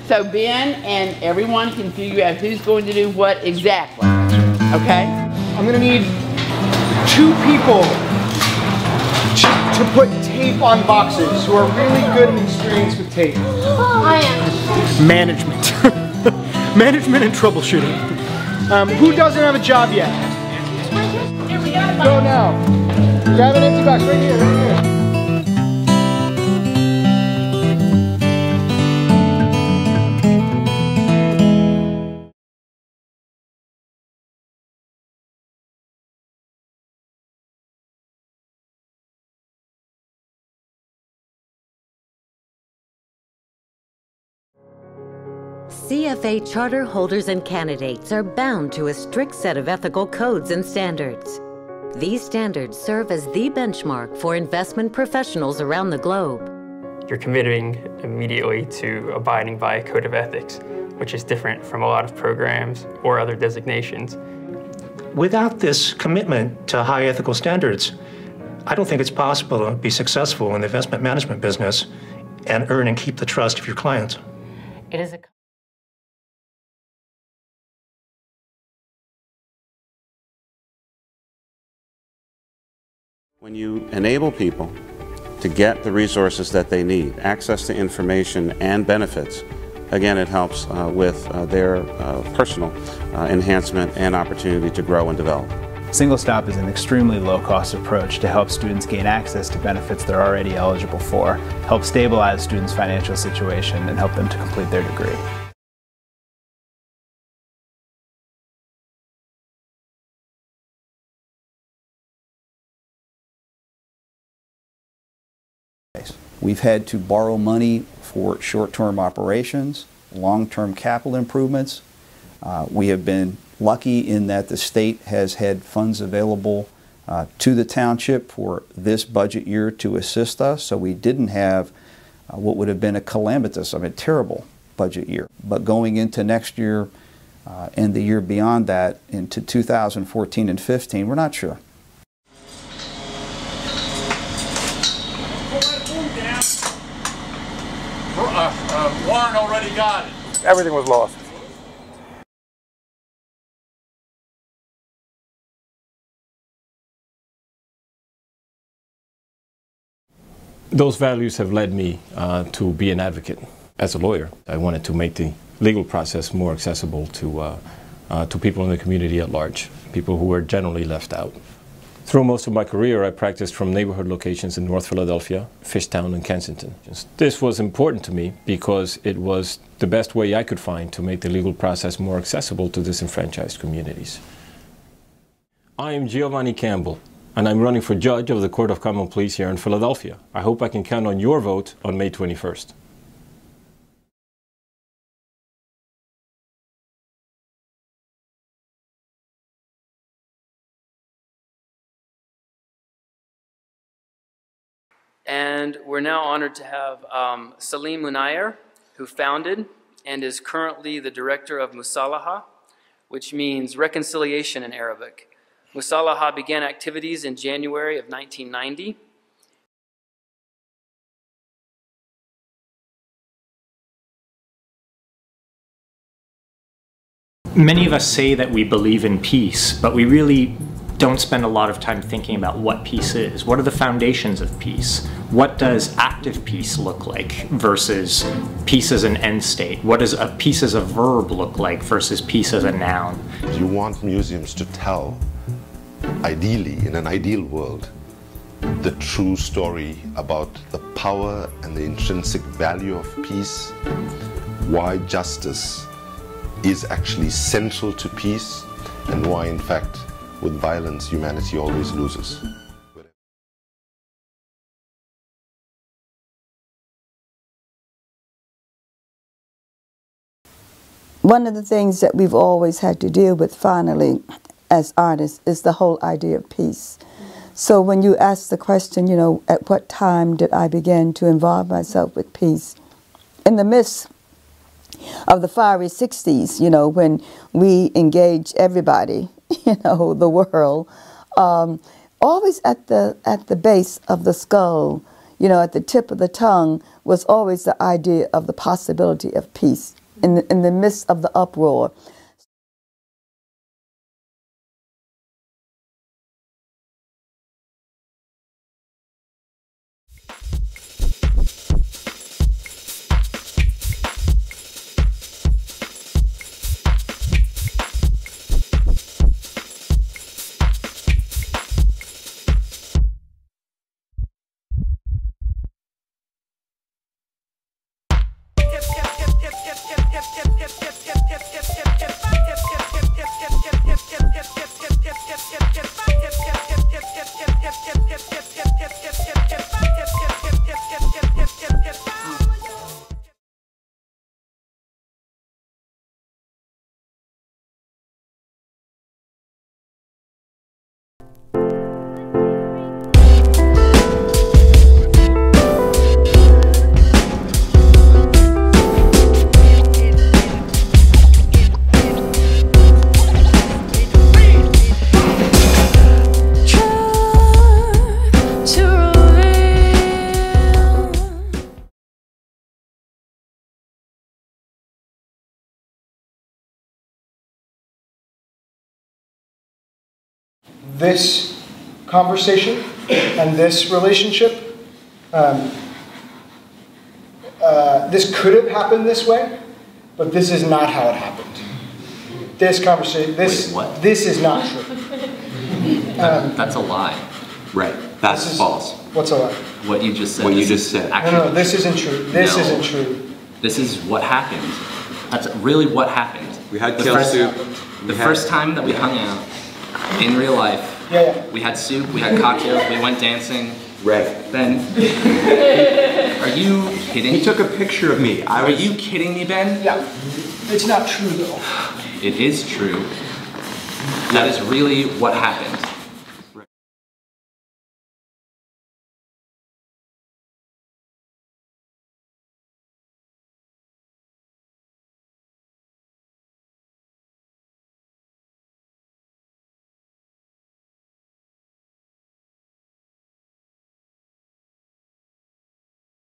So Ben and everyone can figure out who's going to do what exactly. Okay? I'm gonna need 2 people to put tape on boxes who are really good and experienced with tape. I am. Management. Management and troubleshooting. Who doesn't have a job yet? Here we go. Go now. Grab an empty box right here, right here. CFA charter holders and candidates are bound to a strict set of ethical codes and standards. These standards serve as the benchmark for investment professionals around the globe. You're committing immediately to abiding by a code of ethics, which is different from a lot of programs or other designations. Without this commitment to high ethical standards, I don't think it's possible to be successful in the investment management business and earn and keep the trust of your clients. It is a When you enable people to get the resources that they need, access to information and benefits, again, it helps with their personal enhancement and opportunity to grow and develop. Single Stop is an extremely low-cost approach to help students gain access to benefits they're already eligible for, help stabilize students' financial situation, and help them to complete their degree. We've had to borrow money for short-term operations, long-term capital improvements. We have been lucky in that the state has had funds available to the township for this budget year to assist us, so we didn't have what would have been a calamitous, terrible budget year. But going into next year and the year beyond that, into 2014 and 15, we're not sure. Warren already got it. Everything was lost. Those values have led me to be an advocate. As a lawyer, I wanted to make the legal process more accessible to people in the community at large, people who were generally left out. Through most of my career, I practiced from neighborhood locations in North Philadelphia, Fishtown, and Kensington. This was important to me because it was the best way I could find to make the legal process more accessible to disenfranchised communities. I am Giovanni Campbell, and I'm running for judge of the Court of Common Pleas here in Philadelphia. I hope I can count on your vote on May 21st. And we're now honored to have Salim Munayer, who founded and is currently the director of Musalaha, which means reconciliation in Arabic. Musalaha began activities in January of 1990. Many of us say that we believe in peace, but we really don't spend a lot of time thinking about what peace is. What are the foundations of peace? What does active peace look like versus peace as an end state? What does a peace as a verb look like versus peace as a noun? You want museums to tell, ideally, in an ideal world, the true story about the power and the intrinsic value of peace, why justice is actually central to peace, and why, in fact, with violence, humanity always loses. One of the things that we've always had to deal with, finally, as artists, is the whole idea of peace. So when you ask the question, at what time did I begin to involve myself with peace? In the midst of the fiery 60s, when we engaged everybody, the world, always at the base of the skull, you know, at the tip of the tongue was always the idea of the possibility of peace in the midst of the uproar. This conversation and this relationship, this could have happened this way, but this is not how it happened. This conversation, this is not true. That's a lie. Right. That's false. What's a lie? What you just said. What you just said. No, this isn't true. This isn't true. This is what happened. That's really what happened. We had kale soup. The first time that we hung out in real life, we had soup, we had cocktails, we went dancing. Right. Ben, are you kidding? He took a picture of me. Are you kidding me, Ben? Yeah. It's not true though. It is true. That is really what happened.